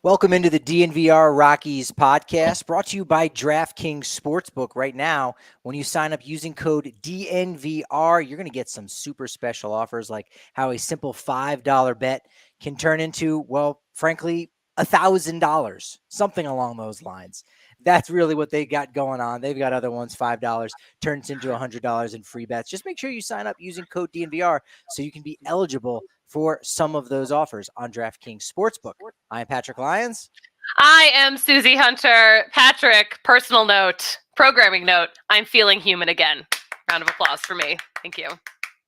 Welcome into the DNVR Rockies podcast, brought to you by DraftKings Sportsbook. Right now, when you sign up using code DNVR, you're going to get some super special offers, like how a simple $5 bet can turn into, well, frankly, $1,000, something along those lines. That's really what they got going on. They've got other ones, $5 turns into $100 in free bets. Just make sure you sign up using code DNVR so you can be eligible for some of those offers on DraftKings Sportsbook. I'm Patrick Lyons. I am Suzie Hunter. Patrick, personal note, programming note, I'm feeling human again. Round of applause for me. Thank you.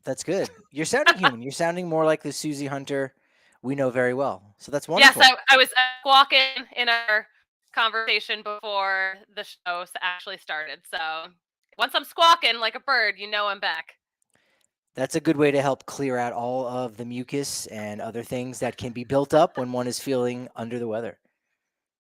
That's good. You're sounding human. You're sounding more like the Suzie Hunter we know very well. So that's wonderful. Yes, I was walking in our conversation before the show actually started. So once I'm squawking like a bird, you know I'm back. That's a good way to help clear out all of the mucus and other things that can be built up when one is feeling under the weather.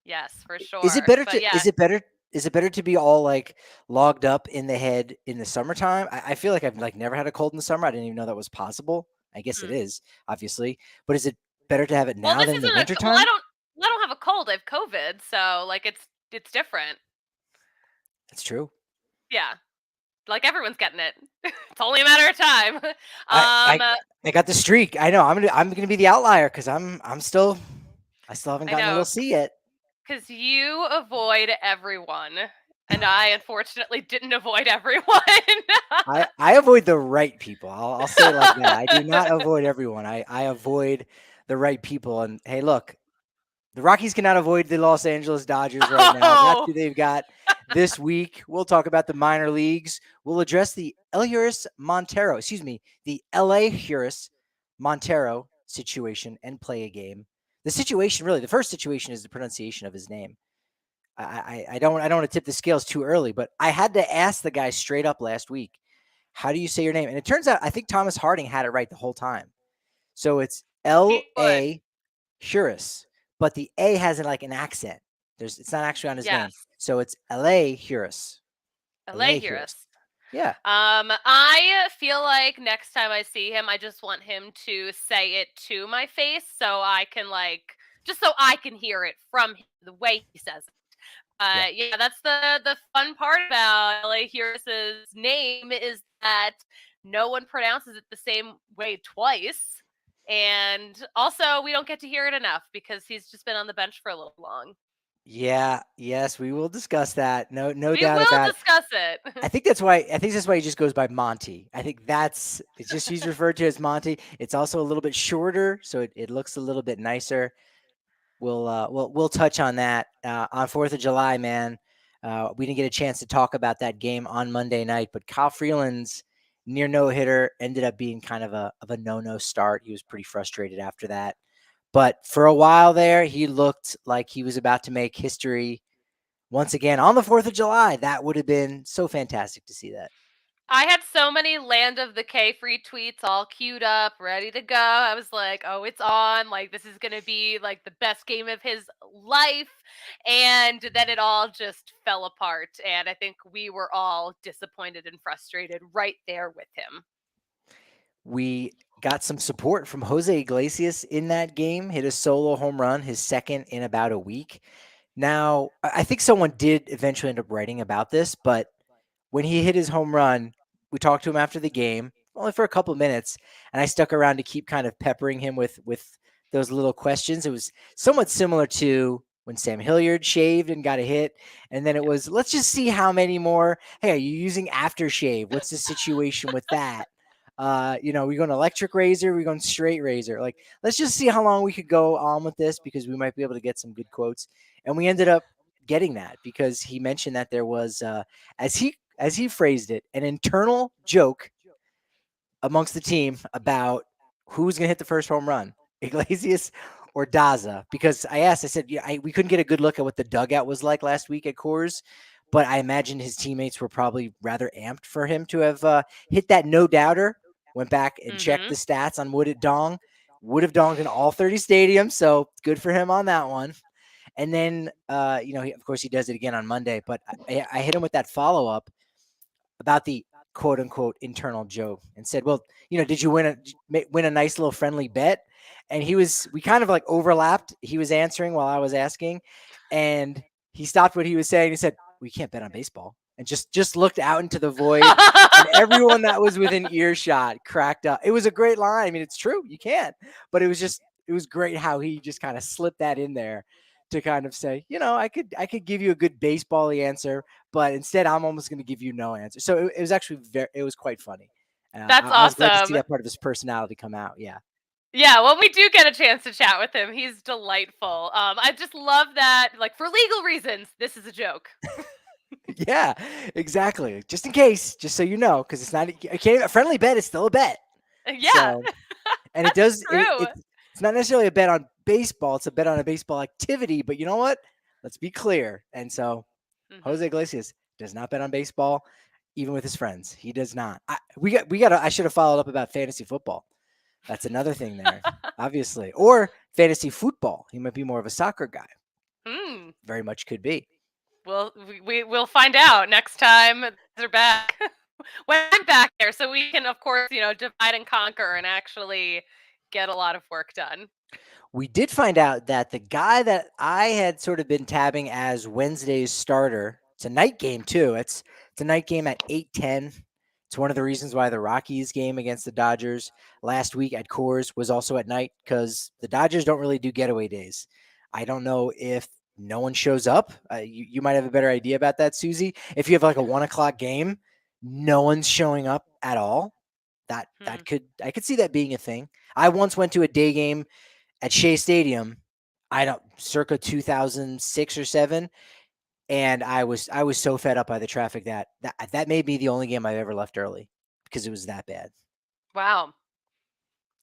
Yes, for sure. Is it better to be all like logged up in the head in the summertime? I feel like I've never had a cold in the summer. I didn't even know that was possible. I guess it is, obviously. But is it better to have it now than in the wintertime? Well, I don't have a cold. I have COVID, so it's different. That's true. Yeah. Like everyone's getting it. It's only a matter of time. I got the streak. I know. I'm gonna be the outlier because I still haven't gotten a little C yet. Because you avoid everyone, and I unfortunately didn't avoid everyone. I avoid the right people. I'll say it like that. I do not avoid everyone. I avoid the right people. And hey, look, the Rockies cannot avoid the Los Angeles Dodgers right now. That's who they've got this week. We'll talk about the minor leagues. We'll address the Elehuris Montero situation and play a game. The situation, really, the first situation is the pronunciation of his name. I don't want to tip the scales too early, but I had to ask the guy straight up last week, how do you say your name? And it turns out I think Thomas Harding had it right the whole time. So it's Elehuris, but the A has an accent. It's not actually on his name. So it's Elehuris. Elehuris. Yeah. I feel like next time I see him, I just want him to say it to my face so I can just so I can hear it from the way he says it. Yeah, that's the fun part about Elehuris's name is that no one pronounces it the same way twice. And also, we don't get to hear it enough because he's just been on the bench for a little long. Yeah. Yes, we will discuss that. No doubt about it. We will discuss it. I think that's why he just goes by Monty. I think he's referred to as Monty. It's also a little bit shorter, so it looks a little bit nicer. We'll touch on that on 4th of July, man. We didn't get a chance to talk about that game on Monday night, but Kyle Freeland's near no hitter ended up being kind of a no start. He was pretty frustrated after that. But for a while there, he looked like he was about to make history once again on the 4th of July. That would have been so fantastic to see that. I had so many Land of the K free tweets all queued up, ready to go. I was like, oh, it's on. This is going to be the best game of his life. And then it all just fell apart. And I think we were all disappointed and frustrated right there with him. We got some support from Jose Iglesias in that game, hit a solo home run, his second in about a week. Now, I think someone did eventually end up writing about this, but when he hit his home run, we talked to him after the game, only for a couple of minutes, and I stuck around to keep kind of peppering him with those little questions. It was somewhat similar to when Sam Hilliard shaved and got a hit, and then it was, let's just see how many more. Hey, are you using aftershave? What's the situation with that? We going electric razor, we going straight razor. Let's just see how long we could go on with this because we might be able to get some good quotes. And we ended up getting that because he mentioned that there was, as he phrased it, an internal joke amongst the team about who's going to hit the first home run, Iglesias or Daza. Because I said, we couldn't get a good look at what the dugout was like last week at Coors, but I imagine his teammates were probably rather amped for him to have hit that no doubter. Went back and checked the stats on would have donged in all 30 stadiums. So good for him on that one. And then, of course, he does it again on Monday. But I hit him with that follow-up about the quote-unquote internal joke and said, well, did you win a nice little friendly bet? and we kind of like overlapped. He was answering while I was asking, and he stopped what he was saying. He said, "We can't bet on baseball," and just looked out into the void. And everyone that was within earshot cracked up. It was a great line. I mean, it's true, you can't. But it was great how he just kind of slipped that in there to kind of say, I could give you a good baseball-y answer, but instead I'm almost going to give you no answer. So it was actually it was quite funny. That's I was glad to see awesome. that part of his personality come out. Yeah. Yeah, when we do get a chance to chat with him, he's delightful. I just love that, like for legal reasons, this is a joke. Yeah, exactly. Just in case, just so you know, because it's not a friendly bet is still a bet. Yeah, So, and it that's does true. it's not necessarily a bet on baseball. It's a bet on a baseball activity. But you know what? Let's be clear. And so Hmm. Jose Iglesias does not bet on baseball, even with his friends. He does not. We got. I should have followed up about fantasy football. That's another thing there, obviously, or fantasy football. He might be more of a soccer guy. Hmm. Very much could be. We'll find out next time they're back. When I'm back there, so we can, of course, divide and conquer and actually get a lot of work done. We did find out that the guy that I had sort of been tabbing as Wednesday's starter, it's a night game too. It's a night game at 8:10. It's one of the reasons why the Rockies game against the Dodgers last week at Coors was also at night, because the Dodgers don't really do getaway days. I don't know if no one shows up. You might have a better idea about that, Susie. If you have like a 1 o'clock game, no one's showing up at all. Hmm. I could see that being a thing. I once went to a day game at Shea Stadium. I don't circa 2006 or 7, and I was so fed up by the traffic that made me the only game I've ever left early because it was that bad. Wow.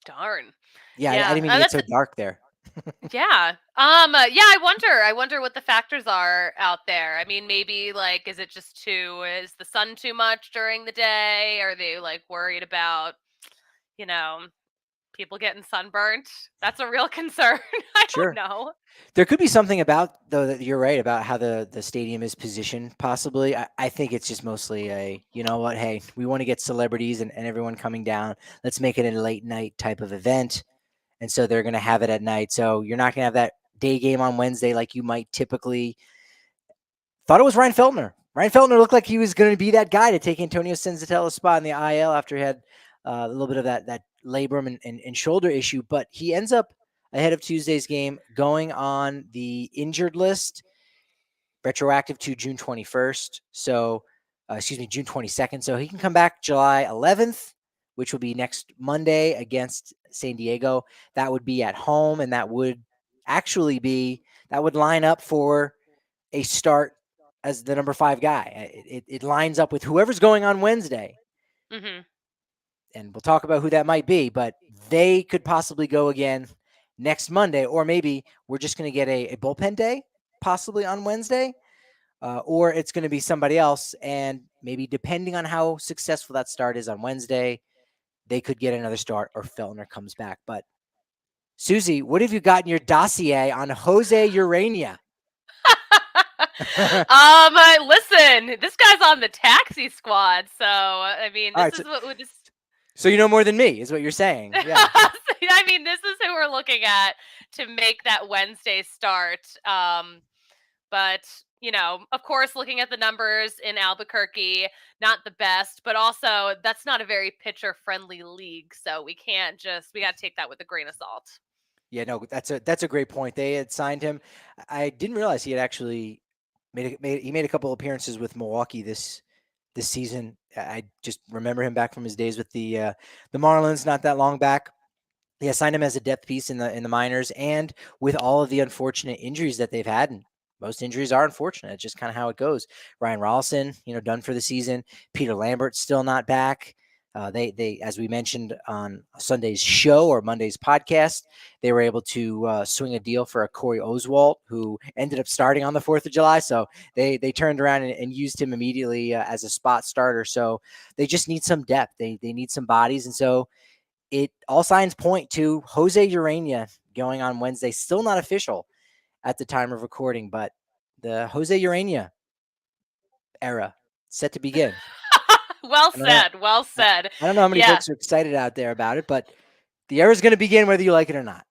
Darn. Yeah, I Yeah. didn't mean to get so dark there. Yeah. Yeah, I wonder what the factors are out there. I mean, maybe like is the sun too much during the day? Are they like worried about, you know, people getting sunburnt? That's a real concern. I don't Sure. know. There could be something about, though, that you're right about how the stadium is positioned, possibly. I think it's just mostly you know what, hey, we want to get celebrities and everyone coming down. Let's make it a late night type of event. And so they're going to have it at night. So you're not going to have that day game on Wednesday like you might typically. Thought it was Ryan Feltner. Ryan Feltner looked like he was going to be that guy to take Antonio Senzatella's spot in the IL after he had a little bit of that labrum and shoulder issue, but he ends up ahead of Tuesday's game going on the injured list, retroactive to June 21st. So, excuse me, June 22nd. So he can come back July 11th, which will be next Monday against San Diego. That would be at home, and that would line up for a start as the number 5 guy. It lines up with whoever's going on Wednesday, Mhm. and we'll talk about who that might be, but they could possibly go again next Monday, or maybe we're just going to get a bullpen day possibly on Wednesday, or it's going to be somebody else. And maybe depending on how successful that start is on Wednesday, they could get another start or Feltner comes back. But Susie, what have you got in your dossier on Jose Urania? All Listen, this guy's on the taxi squad, so I mean, this right. is what this. So you know more than me, is what you're saying. Yeah. I mean, this is who we're looking at to make that Wednesday start. But of course, looking at the numbers in Albuquerque, not the best, but also that's not a very pitcher-friendly league, so we got to take that with a grain of salt. Yeah, no, that's a great point. They had signed him. I didn't realize he had actually made a couple appearances with Milwaukee this season. I just remember him back from his days with the Marlins not that long back. Yeah, signed him as a depth piece in the minors, and with all of the unfortunate injuries that they've had, and most injuries are unfortunate. It's just kind of how it goes. Ryan Rollison, done for the season. Peter Lambert's still not back. They as we mentioned on Sunday's show or Monday's podcast, they were able to swing a deal for a Corey Oswalt, who ended up starting on the 4th of July. So they turned around and used him immediately as a spot starter. So they just need some depth. They need some bodies, and so it all signs point to Jose Urania going on Wednesday. Still not official at the time of recording, but the Jose Urania era set to begin. Well I don't know. said. Well I, said. I don't know how many Yeah. folks are excited out there about it, but the era is going to begin whether you like it or not.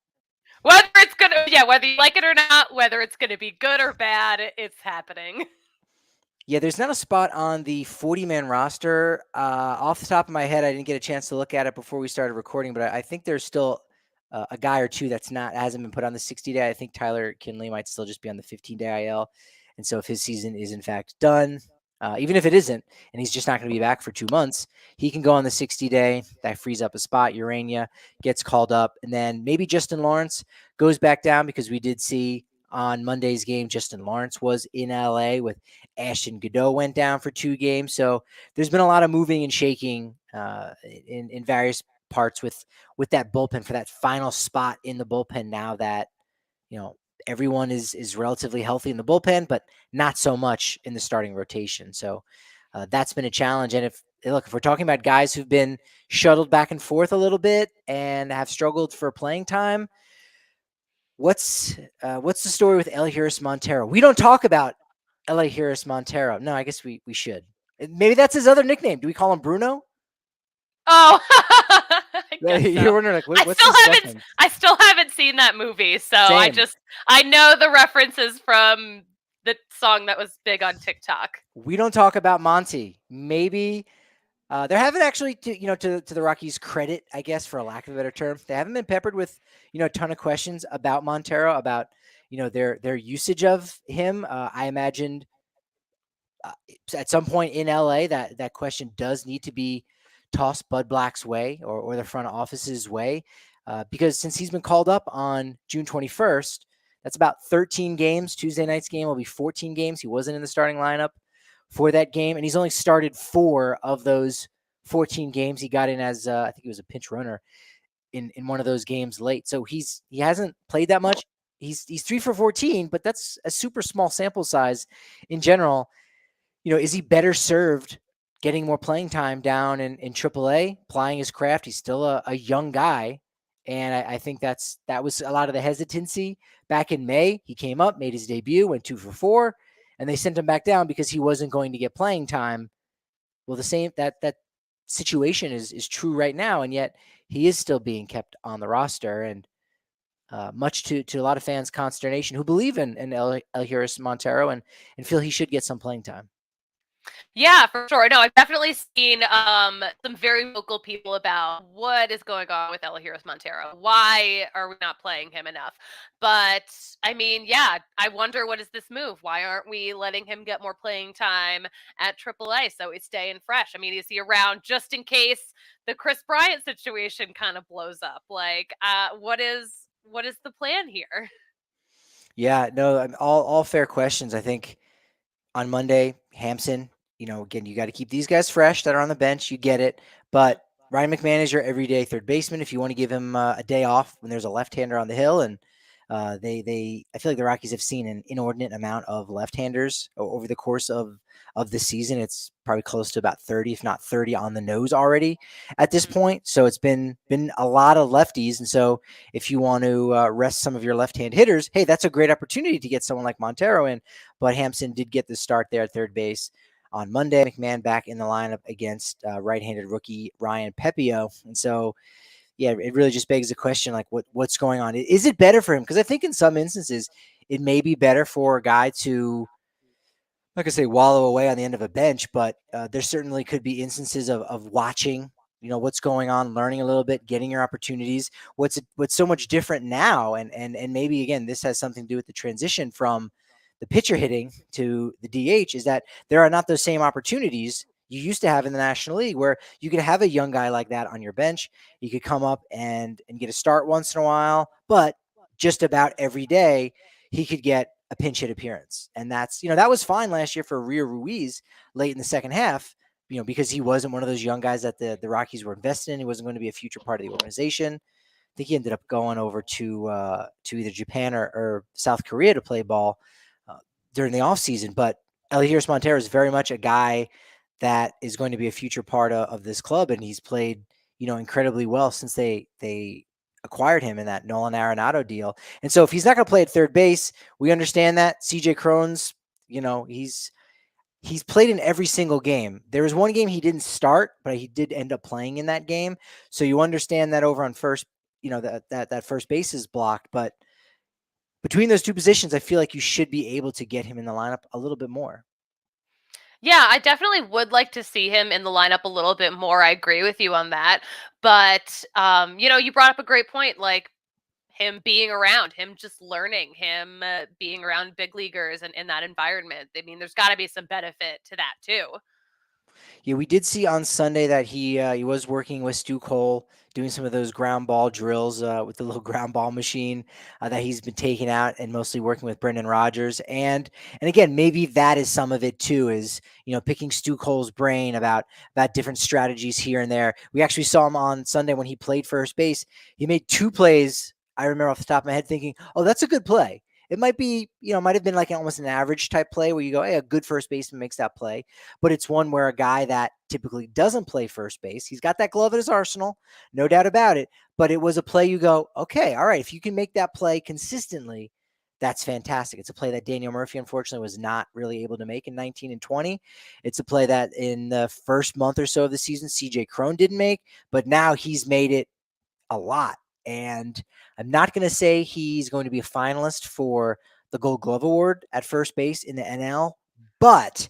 Whether it's gonna, yeah, whether you like it or not, whether it's gonna be good or bad, it's happening. Yeah, there's not a spot on the 40-man roster. Off the top of my head, I didn't get a chance to look at it before we started recording, but I think there's still a guy or two that's not hasn't been put on the 60-day. I think Tyler Kinley might still just be on the 15-day IL, and so if his season is in fact done, even if it isn't, and he's just not going to be back for 2 months, he can go on the 60-day. That frees up a spot. Urania gets called up, and then maybe Justin Lawrence goes back down because we did see on Monday's game Justin Lawrence was in LA with Ashton Godot went down for 2 games. So there's been a lot of moving and shaking in various parts with that bullpen for that final spot in the bullpen. Now that everyone is relatively healthy in the bullpen, but not so much in the starting rotation. So that's been a challenge. And if we're talking about guys who've been shuttled back and forth a little bit and have struggled for playing time, what's the story with Elehuris Montero? We don't talk about Elehuris Montero. No, I guess we should. Maybe that's his other nickname. Do we call him Bruno? Oh, I guess You're so. wondering, like, what's his stuff name? I still haven't seen that movie, so Same. I know the references from the song that was big on TikTok. We don't talk about Monty. Maybe there haven't actually, to the Rockies' credit, I guess, for a lack of a better term, they haven't been peppered with, a ton of questions about Montero, about, their usage of him. I imagined at some point in LA that question does need to be tossed Bud Black's way or the front office's way, because since he's been called up on June 21st, that's about 13 games. Tuesday night's game will be 14 games. He wasn't in the starting lineup for that game, and he's only started 4 of those 14 games. He got in as I think he was a pinch runner in one of those games late. So he hasn't played that much. He's 3 for 14, but that's a super small sample size in general. Is he better served getting more playing time down in AAA, plying his craft? He's still a young guy. And I think that was a lot of the hesitancy back in May. He came up, made his debut, went 2 for 4, and they sent him back down because he wasn't going to get playing time. Well, the same that situation is true right now, and yet he is still being kept on the roster, and much to a lot of fans' consternation who believe in Elehuris Montero and feel he should get some playing time. Yeah, for sure. No, I've definitely seen some very vocal people about what is going on with Elehuris Montero. Why are we not playing him enough? But I mean, yeah, I wonder, what is this move? Why aren't we letting him get more playing time at AAA so he's staying fresh? I mean, is he around just in case the Chris Bryant situation kind of blows up? Like, what is the plan here? Yeah, no, all fair questions. I think on Monday, Hampson, again, you got to keep these guys fresh that are on the bench. You get it. But Ryan McMahon is your everyday third baseman. If you want to give him a day off when there's a left-hander on the hill, and I feel like the Rockies have seen an inordinate amount of left-handers over the course of the season. It's probably close to about 30, if not 30 on the nose already at this point. So it's been a lot of lefties. And so if you want to rest some of your left-hand hitters, hey, that's a great opportunity to get someone like Montero in. But Hampson did get the start there at third base on Monday. McMahon back in the lineup against right-handed rookie Ryan Pepio. And so, yeah, it really just begs the question, like, what's going on? Is it better for him? Because I think in some instances, it may be better for a guy to, like I say, wallow away on the end of a bench, but there certainly could be instances of watching, what's going on, learning a little bit, getting your opportunities. What's so much different now, and maybe again, this has something to do with the transition from the pitcher hitting to the DH, is that there are not those same opportunities you used to have in the National League, where you could have a young guy like that on your bench. You could come up and get a start once in a while, but just about every day he could get a pinch hit appearance. And that's, that was fine last year for Rio Ruiz late in the second half, because he wasn't one of those young guys that the Rockies were invested in. He wasn't going to be a future part of the organization. I think he ended up going over to either Japan or South Korea to play ball during the offseason. But Elehuris Montero is very much a guy that is going to be a future part of this club, and he's played, incredibly well since they acquired him in that Nolan Arenado deal. And so if he's not going to play at third base, we understand that. CJ Cron's, he's played in every single game. There was one game he didn't start, but he did end up playing in that game. So you understand that over on first that first base is blocked. But between those two positions, I feel like you should be able to get him in the lineup a little bit more. Yeah, I definitely would like to see him in the lineup a little bit more. I agree with you on that. But you brought up a great point, like him being around, him just learning, him being around big leaguers and in that environment. I mean, there's got to be some benefit to that too. Yeah, we did see on Sunday that he was working with Stu Cole, doing some of those ground ball drills with the little ground ball machine that he's been taking out, and mostly working with Brendan Rodgers. And again, maybe that is some of it too. Is picking Stu Cole's brain about different strategies here and there. We actually saw him on Sunday when he played first base. He made two plays. I remember off the top of my head thinking, "Oh, that's a good play." It might be, might have been like almost an average type play where you go, "Hey, a good first baseman makes that play." But it's one where a guy that typically doesn't play first base, he's got that glove at his arsenal, no doubt about it. But it was a play you go, okay, all right, if you can make that play consistently, that's fantastic. It's a play that Daniel Murphy, unfortunately, was not really able to make in 19 and 20. It's a play that in the first month or so of the season, CJ Cron didn't make, but now he's made it a lot. And I'm not going to say he's going to be a finalist for the Gold Glove Award at first base in the NL, but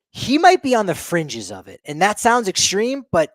he might be on the fringes of it. And that sounds extreme, but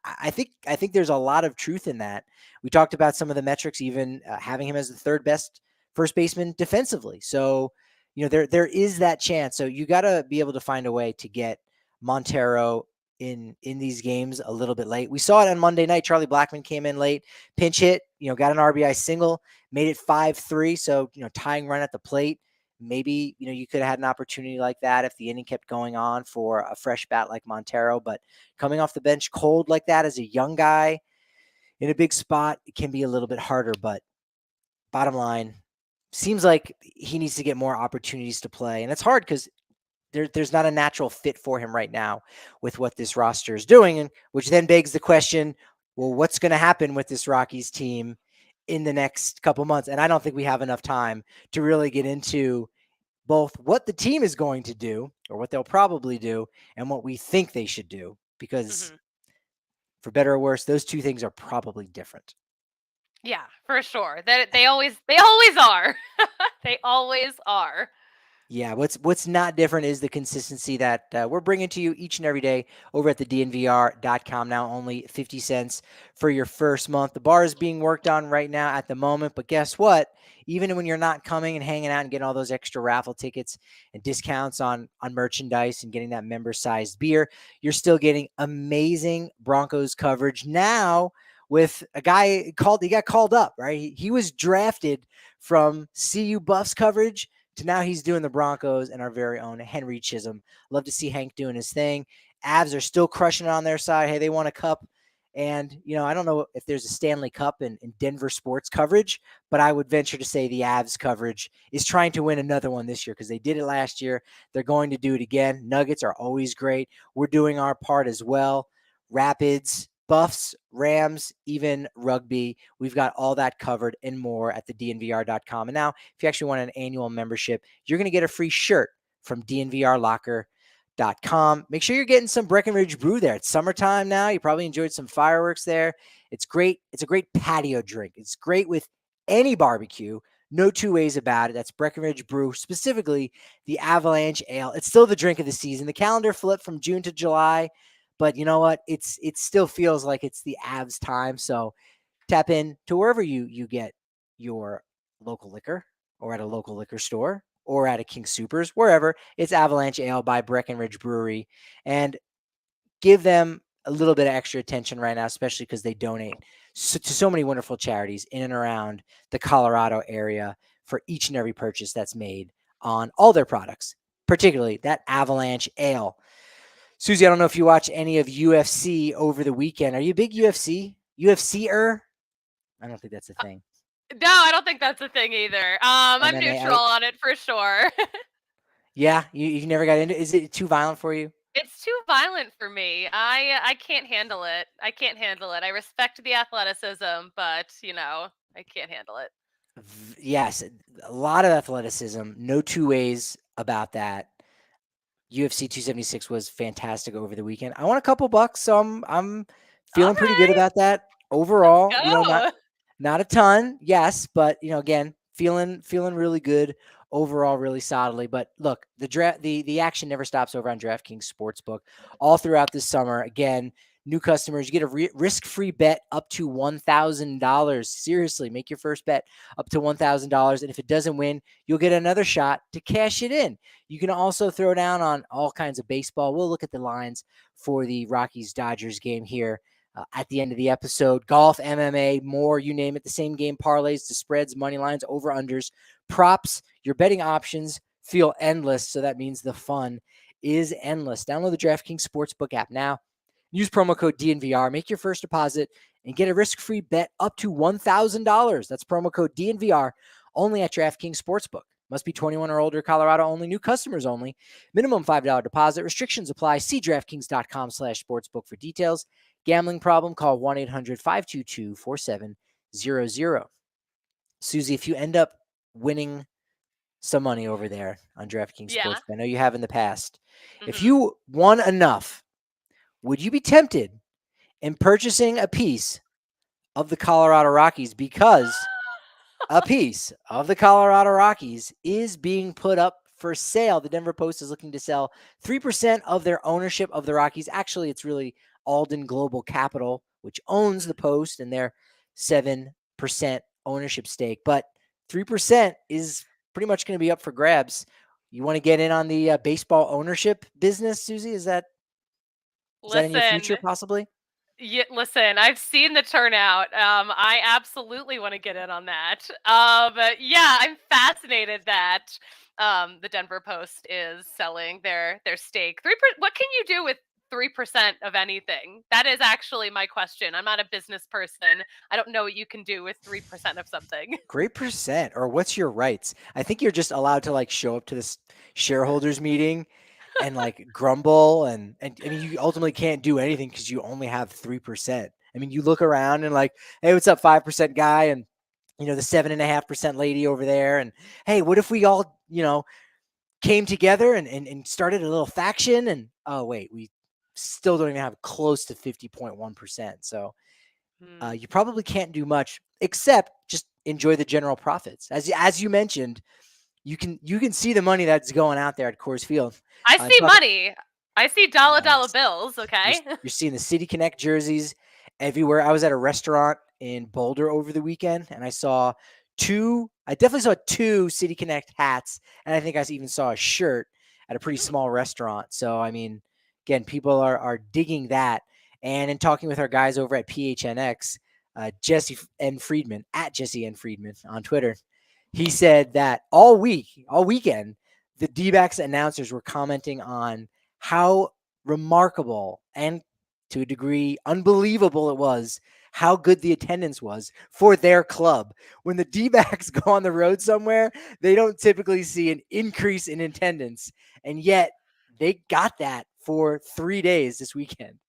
I think there's a lot of truth in that. We talked about some of the metrics, even having him as the third best first baseman defensively. So, there is that chance. So you got to be able to find a way to get Montero in these games a little bit late. We saw it on Monday night. Charlie Blackmon came in late, pinch hit, got an RBI single, made it 5-3. So, tying run at the plate. Maybe, you could have had an opportunity like that if the inning kept going on for a fresh bat like Montero. But coming off the bench cold like that as a young guy in a big spot, it can be a little bit harder. But bottom line, seems like he needs to get more opportunities to play. And it's hard because there's not a natural fit for him right now with what this roster is doing. And which then begs the question, well, what's going to happen with this Rockies team in the next couple months? And I don't think we have enough time to really get into both what the team is going to do or what they'll probably do and what we think they should do, because Hmm. for better or worse, those two things are probably different. Yeah, for sure. That they always are. They always are. Yeah, what's not different is the consistency that we're bringing to you each and every day over at the DNVR.com. Now only 50 cents for your first month. The bar is being worked on right now at the moment, but guess what? Even when you're not coming and hanging out and getting all those extra raffle tickets and discounts on merchandise and getting that member-sized beer, you're still getting amazing Broncos coverage now with a guy he got called up, right? He was drafted from CU Buffs coverage to now he's doing the Broncos and our very own Henry Chisholm. Love to see Hank doing his thing. Avs are still crushing it on their side. Hey, they won a cup. And, I don't know if there's a Stanley Cup in Denver sports coverage, but I would venture to say the Avs coverage is trying to win another one this year because they did it last year. They're going to do it again. Nuggets are always great. We're doing our part as well. Rapids, Buffs, Rams, even rugby. We've got all that covered and more at the DNVR.com. And now, if you actually want an annual membership, you're going to get a free shirt from DNVRlocker.com. Make sure you're getting some Breckenridge brew there. It's summertime now. You probably enjoyed some fireworks there. It's great. It's a great patio drink. It's great with any barbecue. No two ways about it. That's Breckenridge brew, specifically the Avalanche Ale. It's still the drink of the season. The calendar flipped from June to July. But you know what? It still feels like it's the Avs time. So tap in to wherever you get your local liquor, or at a local liquor store, or at a King Supers, wherever. It's Avalanche Ale by Breckenridge Brewery. And give them a little bit of extra attention right now, especially because they donate to so many wonderful charities in and around the Colorado area for each and every purchase that's made on all their products, particularly that Avalanche Ale. Suzie, I don't know if you watch any of UFC over the weekend. Are you a big UFC-er? I don't think that's a thing. No, I don't think that's a thing either. I'm MMA. neutral on it for sure. Yeah, you never got into. Is it too violent for you? It's too violent for me. I can't handle it. I can't handle it. I respect the athleticism, but I can't handle it. Yes, a lot of athleticism. No two ways about that. UFC 276 was fantastic over the weekend. I won a couple bucks, so I'm All feeling pretty good right, about that let's overall. Not go. Not a ton, yes, but again, feeling really good overall, really solidly. But look, the action never stops over on DraftKings Sportsbook all throughout this summer. Again, new customers, you get a risk-free bet up to $1,000. Seriously, make your first bet up to $1,000, and if it doesn't win, you'll get another shot to cash it in. You can also throw down on all kinds of baseball. We'll look at the lines for the Rockies Dodgers game here at the end of the episode. Golf, MMA, more, you name it. The same game parlays, the spreads, money lines, over unders, props. Your betting options feel endless. So that means the fun is endless. Download the DraftKings Sportsbook app now. Use promo code DNVR. Make your first deposit and get a risk-free bet up to $1,000. That's promo code DNVR only at DraftKings Sportsbook. Must be 21 or older. Colorado only. New customers only. Minimum $5 deposit. Restrictions apply. See DraftKings.com/sportsbook for details. Gambling problem? Call 1-800-522-4700. Suzie, if you end up winning some money over there on DraftKings Yeah. Sportsbook, I know you have in the past. If Hmm. you won enough, would you be tempted in purchasing a piece of the Colorado Rockies? Because a piece of the Colorado Rockies is being put up for sale. The Denver Post is looking to sell 3% of their ownership of the Rockies. Actually, it's really Alden Global Capital, which owns the Post, and their 7% ownership stake. But 3% is pretty much going to be up for grabs. You want to get in on the baseball ownership business, Suzie? Is that in your future, Listen, possibly? yeah, listen, I've seen the turnout. I absolutely want to get in on that. But yeah, I'm fascinated that the Denver Post is selling their stake. What can you do with 3% of anything? That is actually my question. I'm not a business person. I don't know what you can do with 3% of something. Great percent. Or what's your rights? I think you're just allowed to show up to this shareholders meeting and grumble and I mean you ultimately can't do anything because you only have 3%. I mean you look around and hey, what's up, 5% guy, and the 7.5% lady over there, and hey, what if we all came together and started a little faction, and oh wait, we still don't even have close to 50.1%. So Hmm. you probably can't do much except just enjoy the general profits. As you mentioned, you can see the money that's going out there at Coors Field. I I'm see talking. money. I see dollar Yes, bills, you're okay? you're seeing the City Connect jerseys everywhere. I was at a restaurant in Boulder over the weekend, and I saw two. I definitely saw two City Connect hats, and I think I even saw a shirt at a pretty Hmm. small restaurant. So I mean, again, people are digging that. And in talking with our guys over at PHNX, Jesse N. Friedman at Jesse N. Friedman on Twitter, he said that all weekend, the D-backs announcers were commenting on how remarkable and to a degree unbelievable it was how good the attendance was for their club. When the D-backs go on the road somewhere, they don't typically see an increase in attendance, and yet they got that for 3 days this weekend.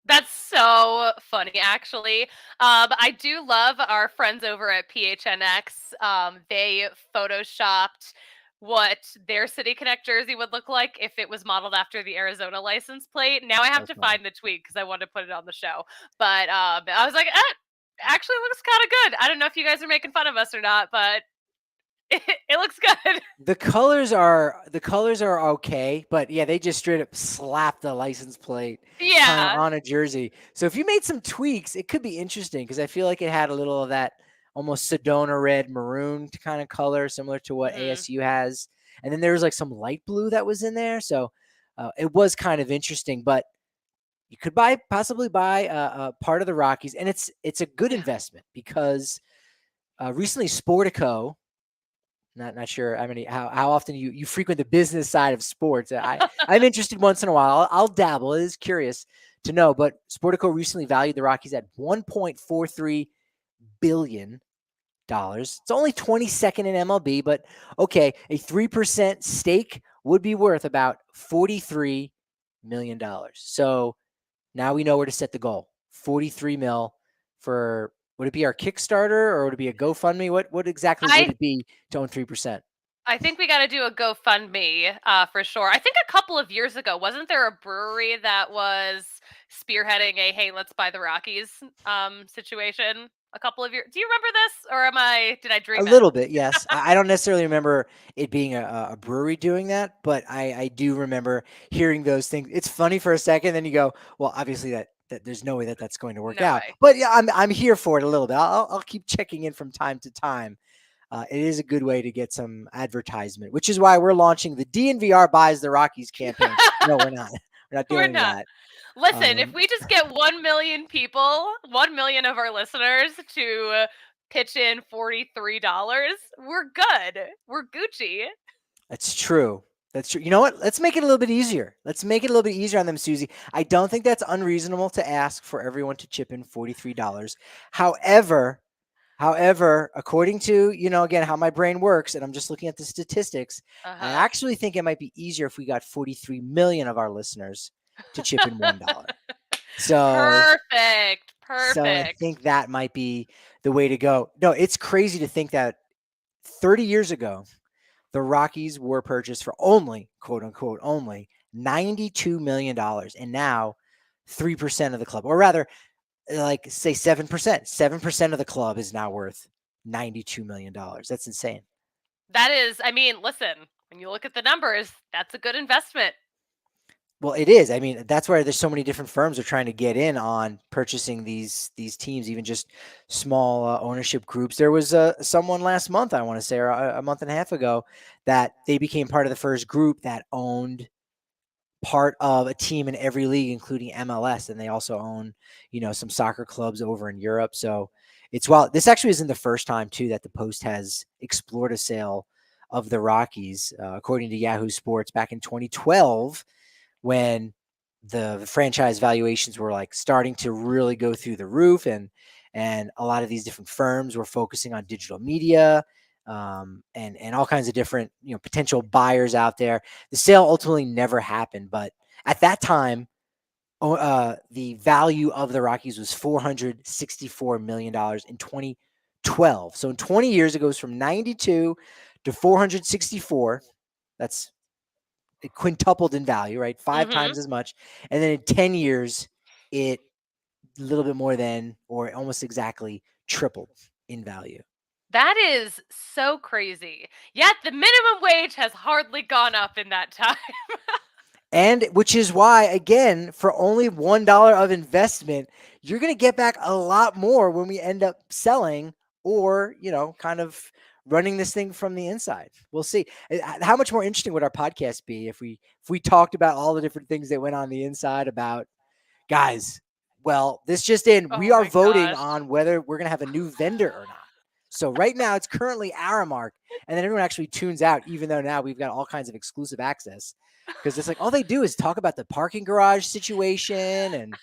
That's so funny, actually. I do love our friends over at PHNX. They photoshopped what their City Connect jersey would look like if it was modeled after the Arizona license plate. Now I have So to funny. find the tweet because I wanted to put it on the show. But I was like, actually looks kind of good. I don't know if you guys are making fun of us or not, but it looks good. The colors are okay, but yeah, they just straight up slapped the license plate Yeah. on a jersey. So if you made some tweaks, it could be interesting because I feel like it had a little of that almost Sedona red maroon kind of color, similar to what Hmm. ASU has. And then there was some light blue that was in there, so it was kind of interesting. But you could possibly buy a part of the Rockies, and it's a good Yeah. investment because recently Sportico, not sure how often you frequent the business side of sports. I'm interested once in a while. I'll dabble. It is curious to know, but Sportico recently valued the Rockies at $1.43 billion. It's only 22nd in MLB, but okay, a 3% stake would be worth about $43 million. So now we know where to set the goal. 43 mil for, would it be our Kickstarter or would it be a GoFundMe? What exactly would I it be to own 3%? I think we got to do a GoFundMe for sure. I think a couple of years ago, wasn't there a brewery that was spearheading a "Hey, let's buy the Rockies" situation? a couple of years. Do you remember this, or did I A dream it? little bit, yes. I don't necessarily remember it being a brewery doing that, but I do remember hearing those things. It's funny for a second, then you go, well, obviously that there's no way that that's going to work No out. way. But yeah, I'm here for it a little bit. I'll keep checking in from time to time. It is a good way to get some advertisement, which is why we're launching the DNVR buys the Rockies campaign. No, we're not. We're not We're doing not. that. Listen, if Um, we just get 1 million people, 1 million of our listeners to pitch in $43, we're good. We're Gucci. That's true. That's true. You know what? Let's make it a little bit easier. Let's make it a little bit easier on them, Susie. I don't think that's unreasonable to ask for everyone to chip in $43. However, according to, again, how my brain works, and I'm just looking at the statistics, I Uh-huh. actually think it might be easier if we got 43 million of our listeners to chip in $1. So, Perfect. so I Perfect. think that might be the way to go. No, it's crazy to think that 30 years ago, the Rockies were purchased for only, quote unquote, only $92 million. And now 3% of the club, or rather, like say 7%, 7% of the club is now worth $92 million. That's insane. That is, I mean, listen, when you look at the numbers, that's a good investment. Well, it is. I mean, that's why there's so many different firms are trying to get in on purchasing these teams, even just small ownership groups. There was someone last month, I want to say, or a month and a half ago, that they became part of the first group that owned part of a team in every league, including MLS, and they also own, some soccer clubs over in Europe. So it's this actually isn't the first time too that the Post has explored a sale of the Rockies, according to Yahoo Sports, back in 2012 when the franchise valuations were like starting to really go through the roof, and a lot of these different firms were focusing on digital media, and all kinds of different potential buyers out there. The sale ultimately never happened, but at that time, the value of the Rockies was $464 million in 2012. So in 20 years, it goes from 92 to 464. That's it quintupled in value, right? Five Mhm. times as much. And then in 10 years, it a little bit more than, or almost exactly tripled in value. That is so crazy. Yet the minimum wage has hardly gone up in that time. And which is why, again, for only $1 of investment, you're going to get back a lot more when we end up selling or, kind of running this thing from the inside. We'll see. How much more interesting would our podcast be if we talked about all the different things that went on the inside about guys, well, this just in. We Oh are my voting gosh. on whether we're going to have a new vendor or not. So right now it's currently Aramark, and then everyone actually tunes out, even though now we've got all kinds of exclusive access because it's like all they do is talk about the parking garage situation and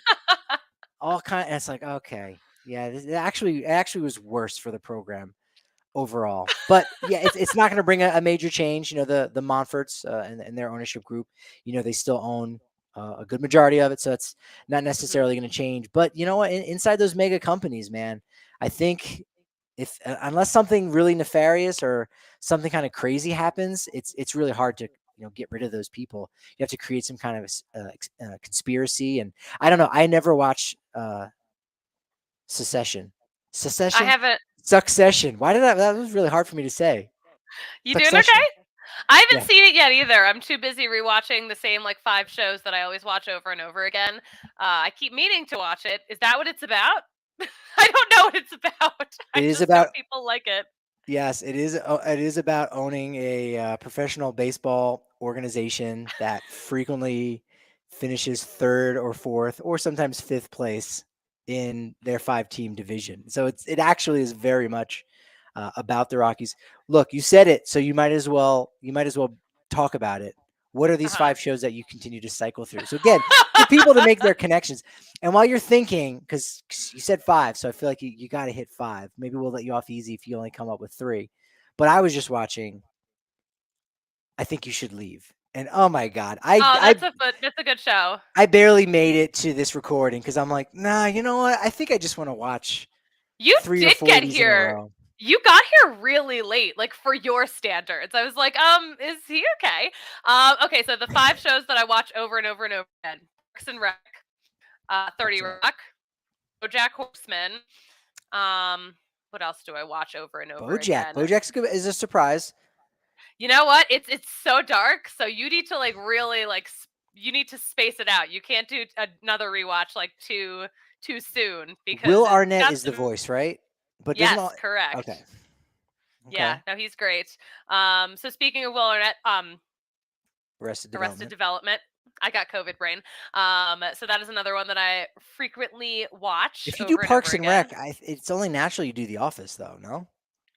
all kind. And it's like, okay, yeah, it actually was worse for the program overall. But yeah, it's not going to bring a major change. The Montforts and their ownership group, they still own a good majority of it, so it's not Mhm. necessarily going to change. But you know what? Inside those mega companies, man, I think if unless something really nefarious or something kind of crazy happens, it's really hard to get rid of those people. You have to create some kind of conspiracy, and I don't know. I never watch Secession. I Secession? haven't. Succession. Why did that was really hard for me to say. You doing okay? Succession. I haven't Yeah. seen it yet either. I'm too busy rewatching the same like 5 shows that I always watch over and over again. I keep meaning to watch it. Is that what it's about? I don't know what it's about. I It is just know about people like it. yes, it is. It is about owning a professional baseball organization that frequently finishes third or fourth, or sometimes fifth place in their five-team division. So it actually is very much about the Rockies. Look, you said it, so you might as well talk about it. What are these Uh-huh. 5 shows that you continue to cycle through? So again, for people to make their connections, and while you're thinking, because you said 5, so I feel like you got to hit 5. Maybe we'll let you off easy if you only come up with 3. But I was just watching. I think you should leave. And oh my god, I Oh, I that's a good show. I barely made it to this recording because I'm like, nah, you know what? I think I just want to watch You 3 or did 4 of get these in a here. row. You got here really late, like for your standards. I was like, is he okay? Okay, so the 5 shows that I watch over and over and over again: Parks and Rec, 30 Okay. Rock, BoJack Horseman, What else do I watch over and over BoJack. again? BoJack's good, is a surprise. You know what? It's so dark, so you need to like really like you need to space it out. You can't do another rewatch like too soon because Will it's Arnett got is the some. voice, right? But doesn't all Yes, correct. okay. Yeah, Okay. no, he's great. So speaking of Will Arnett, Arrested Arrested Development. Development. I got COVID brain. So that is another one that I frequently watch If you do over and over Parks and again. Rec, it's only natural you do The Office, though. No.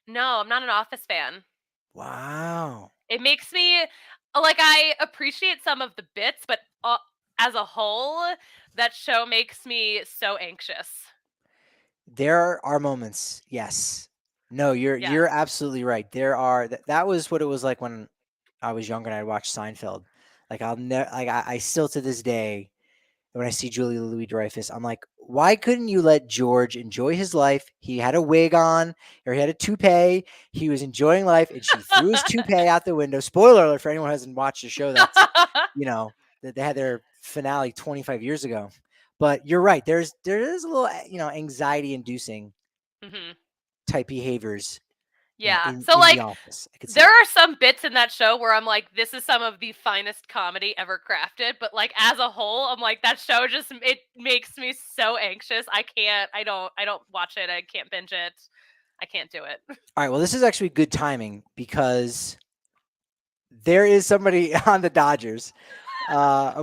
No, I'm not an Office fan. Wow. It makes me like I appreciate some of the bits, but as a whole, that show makes me so anxious. There are moments. Yes. No, Yes. you're absolutely right. There are that was what it was like when I was younger and I watched Seinfeld. Like I'll never like I still to this day when I see Julia Louis Dreyfus, I'm like, why couldn't you let George enjoy his life? He had a wig on, or he had a toupee. He was enjoying life, and she threw his toupee out the window. Spoiler alert for anyone who hasn't watched the show. That's you know that they had their finale 25 years ago. But you're right. There is a little anxiety inducing hmm type behaviors Yeah. in So in the like office. I could see there that. are some bits in that show where I'm like, this is some of the finest comedy ever crafted. But like as a whole, I'm like, that show just it makes me so anxious. I can't. I don't watch it. I can't binge it. I can't do it. All right. Well, this is actually good timing because there is somebody on the Dodgers.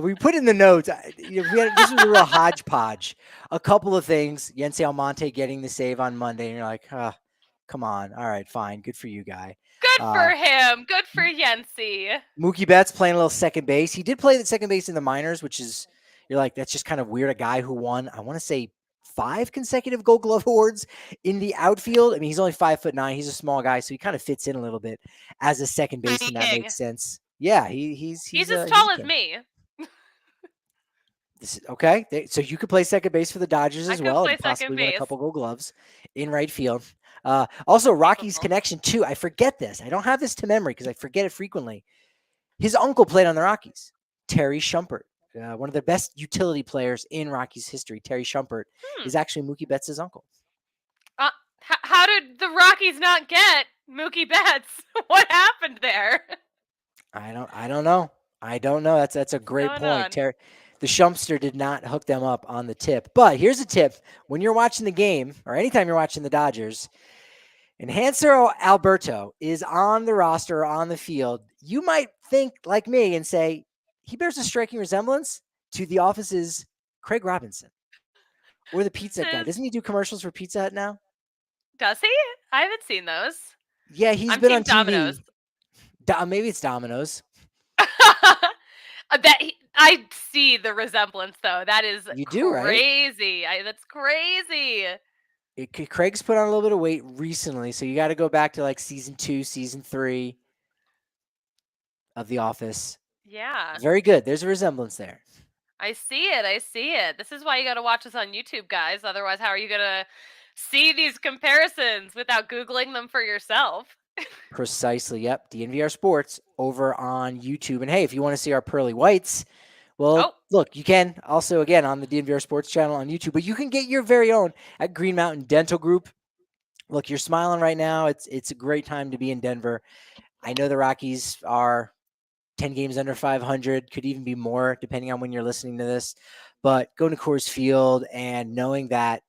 We put in the notes. This was a real hodgepodge. A couple of things. Yency Almonte getting the save on Monday, and you're like, come on. All right, fine. Good for you, guy. Good Uh, for him. Good for Yency. Mookie Betts playing a little second base. He did play the second base in the minors, which is you're like that's just kind of weird. A guy who won, I want to say, 5 consecutive Gold Glove awards in the outfield. I mean, he's only 5'9". He's a small guy, so he kind of fits in a little bit as a second baseman. That King. makes sense. Yeah, He's as he's a tall as king. me. This is okay. So you could play second base for the Dodgers I as could well, play and second possibly win a base. couple Gold Gloves in right field. Also, Rocky's Capable. connection too. I forget this. I don't have this to memory because I forget it frequently. His uncle played on the Rockies, Terry Shumpert, one of the best utility players in Rockies history. Terry Shumpert Hmm. is actually Mookie Betts' uncle. How did the Rockies not get Mookie Betts? What happened there? I don't know. I don't know. That's a What's great going point. on? The Shumpster did not hook them up on the tip. But here's a tip: when you're watching the game, or anytime you're watching the Dodgers, and Hanser Alberto is on the roster or on the field, you might think like me and say he bears a striking resemblance to the Office's Craig Robinson or the Pizza Hut guy. Doesn't he do commercials for Pizza Hut now? Does he? I haven't seen those. Yeah, he's I'm been Team on Domino's. TV. Maybe it's Domino's. I see the resemblance though. That is You do, right? crazy. That's crazy. Craig's put on a little bit of weight recently, so you got to go back to like season 2, season 3 of The Office. Yeah. Very good. There's a resemblance there. I see it. I see it. This is why you got to watch us on YouTube, guys. Otherwise, how are you going to see these comparisons without Googling them for yourself? Precisely. Yep. DNVR Sports over on YouTube. And hey, if you want to see our pearly whites, well, Oh, look, you can also, again, on the DNVR Sports channel on YouTube, but you can get your very own at Green Mountain Dental Group. Look, you're smiling right now. It's a great time to be in Denver. I know the Rockies are 10 games under 500, could even be more depending on when you're listening to this. But going to Coors Field and knowing that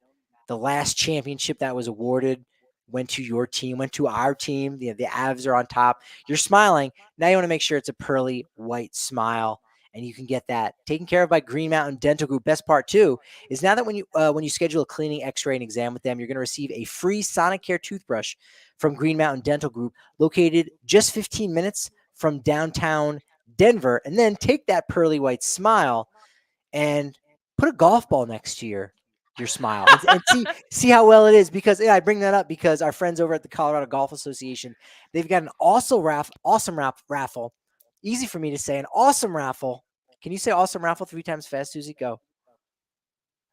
the last championship that was awarded went to your team, went to our team. The Avs are on top. You're smiling. Now you want to make sure it's a pearly white smile. And you can get that taken care of by Green Mountain Dental Group. Best part too is now that when you schedule a cleaning, X-ray, and exam with them, you're going to receive a free Sonicare toothbrush from Green Mountain Dental Group, located just 15 minutes from downtown Denver. And then take that pearly white smile and put a golf ball next to your smile and see how well it is. Because I bring that up because our friends over at the Colorado Golf Association, they've got an awesome raffle. Easy for me to say, an awesome raffle. Can you say awesome raffle 3 times fast, Susie? Go.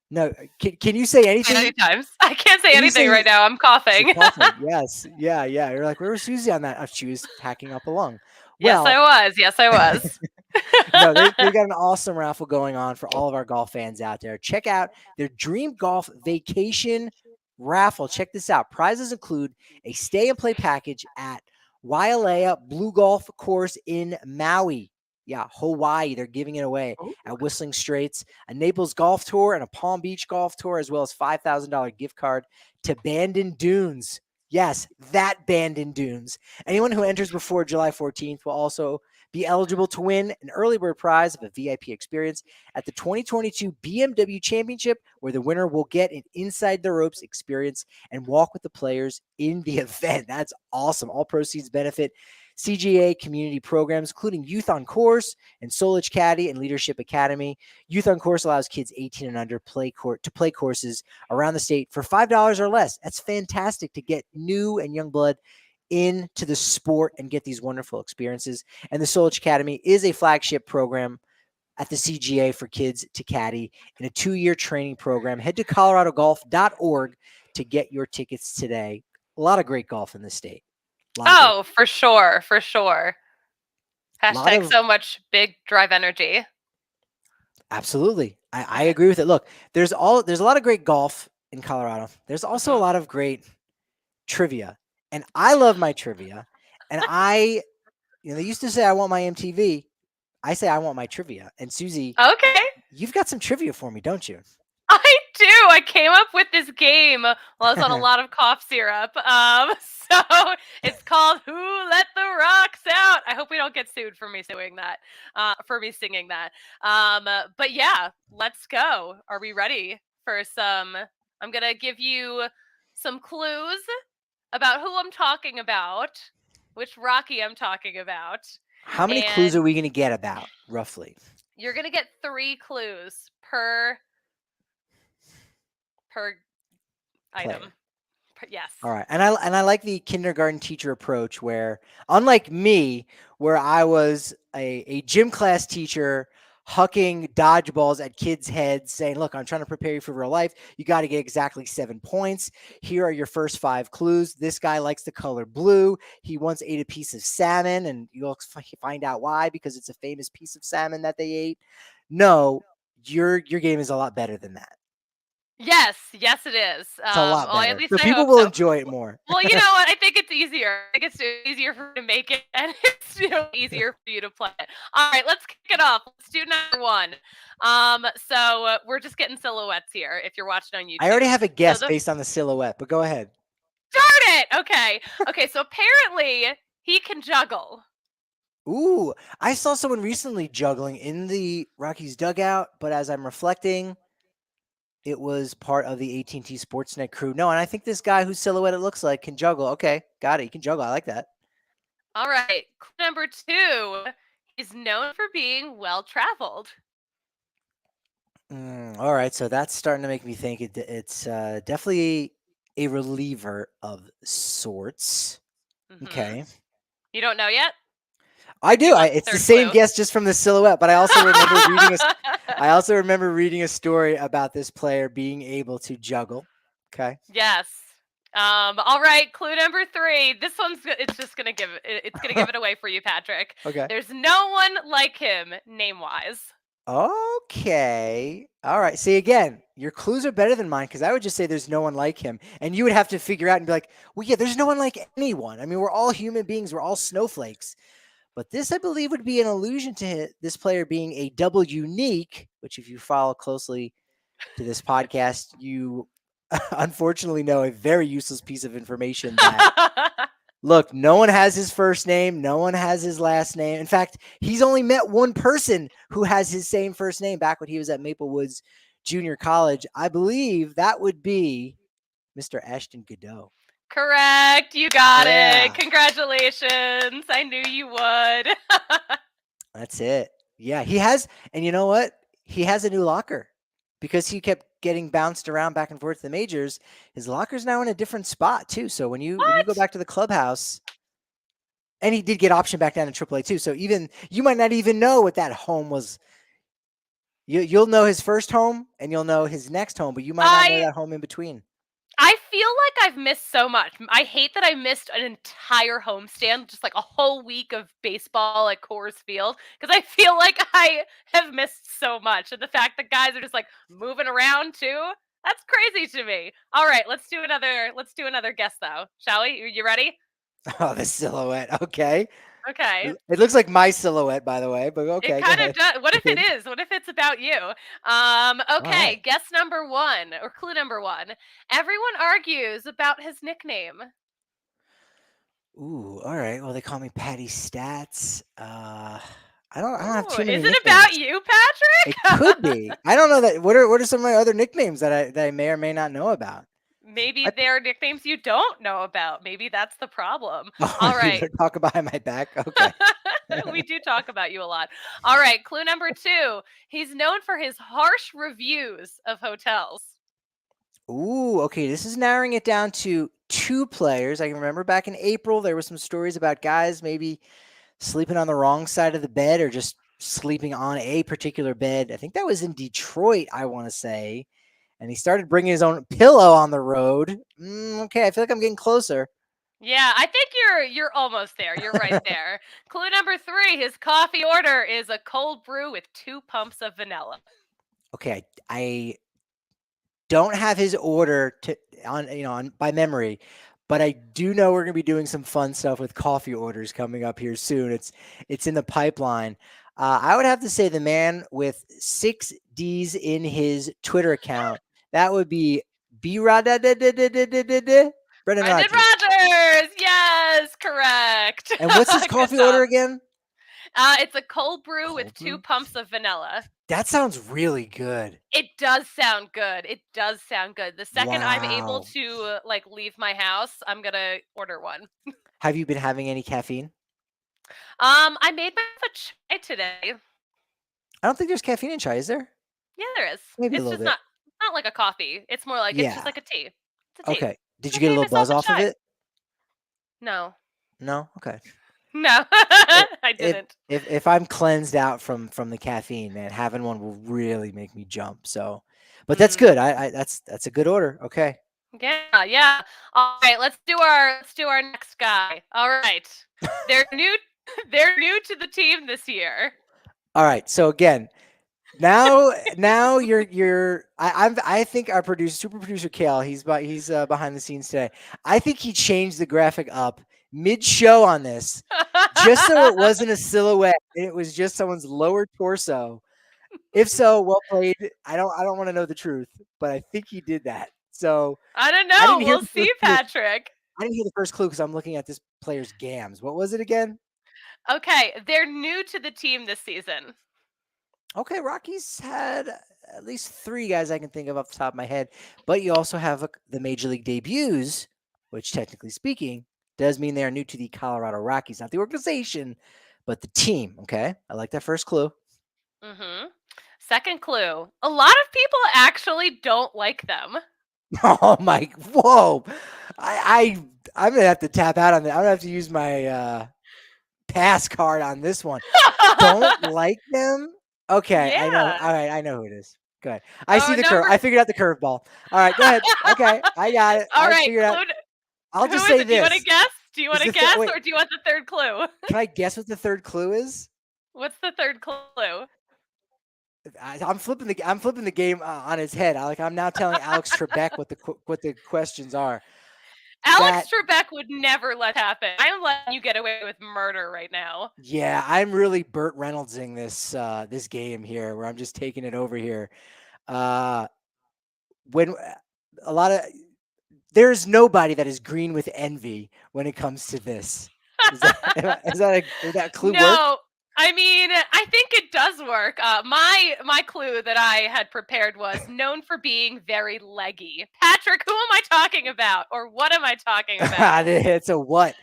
No, can you say many anything? times. I can't say Can you anything say right now. I'm coughing. coughing? Yes, yeah. You're like, where was Susie on that? Oh, she was hacking up a lung. Yes, I Well, was. Yes, I was. no, they got an awesome raffle going on for all of our golf fans out there. Check out their Dream Golf Vacation raffle. Check this out. Prizes include a stay and play package at Wailea Blue Golf Course in Maui. Yeah, Hawaii. They're giving it away Ooh. at Whistling Straits, a Naples golf tour and a Palm Beach golf tour, as well as $5,000 gift card to Bandon Dunes. Yes, that Bandon Dunes. Anyone who enters before July 14th will also be eligible to win an early bird prize of a VIP experience at the 2022 BMW Championship, where the winner will get an inside the ropes experience and walk with the players in the event. That's awesome. All proceeds benefit CGA community programs, including Youth on Course and Solich Caddy and Leadership Academy. Youth on Course allows kids 18 and under to play courses around the state for $5 or less. That's fantastic to get new and young blood into the sport and get these wonderful experiences. And the Solich Academy is a flagship program at the CGA for kids to caddy in a 2-year training program. Head to coloradogolf.org to get your tickets today. A lot of great golf in the state. Oh, for sure. For sure. Lot Hashtag of- so much big drive energy. Absolutely. I agree with it. Look, there's a lot of great golf in Colorado. There's also a lot of great trivia. And I love my trivia. And they used to say I want my MTV. I say I want my trivia. And Suzie, Okay. you've got some trivia for me, don't you? I do. I came up with this game while I was on a lot of cough syrup. So it's called Who Let the Rocks Out? I hope we don't get sued for me singing that. But yeah, let's go. Are we ready for some? I'm gonna give you some clues about who I'm talking about, which Rocky I'm talking about. How many clues are we going to get about, roughly? You're gonna get 3 clues per item. Yes. All right. And I like the kindergarten teacher approach where, unlike me, where I was a gym class teacher hucking dodgeballs at kids' heads saying, look, I'm trying to prepare you for real life. You got to get exactly 7 points. Here are your first 5 clues. This guy likes the color blue. He once ate a piece of salmon, and you'll find out why, because it's a famous piece of salmon that they ate. No, your game is a lot better than that. Yes, it is. It's a lot better. At least So I people hope will so. enjoy it more. Well, you know what? I think it's easier. I think it's easier for you to make it, and it's easier for you to play it. All right, let's kick it off. Let's do number 1. So we're just getting silhouettes here. If you're watching on YouTube, I already have a guess based on the silhouette, but go ahead. Darn it! Okay. So apparently he can juggle. Ooh, I saw someone recently juggling in the Rockies dugout, but as I'm reflecting, it was part of the AT&T Sportsnet crew. No, and I think this guy whose silhouette it looks like can juggle. Okay, got it. He can juggle. I like that. All right. Clue number 2. He's known for being well-traveled. All right, so that's starting to make me think it's definitely a reliever of sorts. Okay. You don't know yet? I do. It's the same guess just from the silhouette, but I also remember reading a story about this player being able to juggle. Okay. Yes. All right. Clue number 3. This one's it's gonna give it away for you, Patrick. Okay. There's no one like him, name-wise. Okay. All right. See, again, your clues are better than mine because I would just say there's no one like him, and you would have to figure out and be like, well, yeah, there's no one like anyone. I mean, we're all human beings. We're all snowflakes. But this, I believe, would be an allusion to this player being a double unique, which if you follow closely to this podcast, you unfortunately know a very useless piece of information that, look, no one has his first name. No one has his last name. In fact, he's only met one person who has his same first name back when he was at Maple Woods Junior College. I believe that would be Mr. Ashton Godot. Correct. You got it. Congratulations. I knew you would. That's it. Yeah, he has. And you know what? He has a new locker because he kept getting bounced around back and forth to the majors. His locker's now in a different spot too. So when you go back to the clubhouse, and he did get optioned back down to AAA too. So even you might not even know what that home was. You'll know his first home and you'll know his next home, but you might not know that home in between. I feel like I've missed so much. I hate that I missed an entire homestand, just like a whole week of baseball at Coors Field, because I feel like I have missed so much. And the fact that guys are just like moving around too, That's crazy to me. All right, let's do another guess though. Shall we? You ready? Oh, the silhouette. Okay. Okay. It looks like my silhouette, by the way, but It okay, go kind of ahead. does. What if it is? What if it's about you? All right. Okay, guess number one or clue number one. Everyone argues about his nickname. Ooh, all right. Well, they call me Patty Stats. I don't have Ooh, too many is it about nicknames. you, It could Patrick? be. I don't know that. What are some of my other nicknames that I may or may not know about? Maybe I, they're nicknames you don't know about. Maybe that's the problem. oh, All people right. are talking behind my back. Okay. We do talk about you a lot. All right, clue number two. He's known for his harsh reviews of hotels. Ooh, okay. This is narrowing it down to two players. I can remember back in April there were some stories about guys maybe sleeping on the wrong side of the bed or just sleeping on a particular bed. I think that was in Detroit, I want to say. And he started bringing his own pillow on the road. Okay, I feel like I'm getting closer. Yeah, I think you're almost there. You're right there. Clue number three. His coffee order is a cold brew with 2 pumps of vanilla. Okay, I don't have his order to on by memory, but I do know we're gonna be doing some fun stuff with coffee orders coming up here soon. It's in the pipeline. I would have to say the man with 6 D's in his Twitter account. That would be B Brendan Brendan Rodgers. Rodgers. Yes, correct. And what's his Good coffee order job. again? It's a cold brew with Cold two brew. pumps of vanilla. That sounds really good. It does sound good. It does sound good. The second I'm able Wow. to like leave my house, I'm gonna order one. Have you been having any caffeine? I made myself a chai today. I don't think there's caffeine in chai, is there? Yeah, there is. Maybe a It's little just bit. not like a coffee. It's more like it's just Yeah. like a tea. It's a tea. Okay. Did you I get a made little myself buzz a off of chai. it? No. No? Okay. No. If I if didn't. if I'm cleansed out from the caffeine, man, having one will really make me jump. So, but that's Mm. good. That's a good order. Okay. Yeah, yeah. All right, let's do our next guy. All right. They're new they're new to the team this year. All right. So again, now I think our super producer Kale, he's behind the scenes today. I think he changed the graphic up mid-show on this just so it wasn't a silhouette. It was just someone's lower torso. If so, well played. I don't want to know the truth, but I think he did that. So I don't I know. didn't hear We'll the see, first clue. Patrick. I didn't hear the first clue because I'm looking at this player's gams. What was it again? Okay, they're new to the team this season. Okay, Rockies had at least 3 guys I can think of off the top of my head, but you also have the major league debuts, which technically speaking does mean they are new to the Colorado Rockies, not the organization, but the team. Okay, I like that first clue. Mhm. Second clue. A lot of people actually don't like them. Oh my! Whoa! I'm gonna have to tap out on that. I'm gonna have to use my pass card on this one. Don't like them? Okay, I know. Yeah. All right, I know who it is. Go ahead. I see Oh, the curve. number I figured out the curveball. All right, go ahead. Okay, I got it. All I right, figured out. clue. I'll Who just is say it? Do you want to this: guess? Do you want is to the guess wait? or do you want the third clue? Can I guess what the third clue is? What's the third clue? I'm flipping the game on its head. I'm now telling Alex Trebek what the questions are. That Alex Trebek would never let happen. I am letting you get away with murder right now. Yeah, I'm really Burt Reynoldsing this game here, where I'm just taking it over here. Uh, when a lot of there's nobody that is green with envy when it comes to this. Does that clue work? No, I mean, I think it does work. My clue that I had prepared was known for being very leggy. Patrick, who am I talking about, or what am I talking about? It's a what?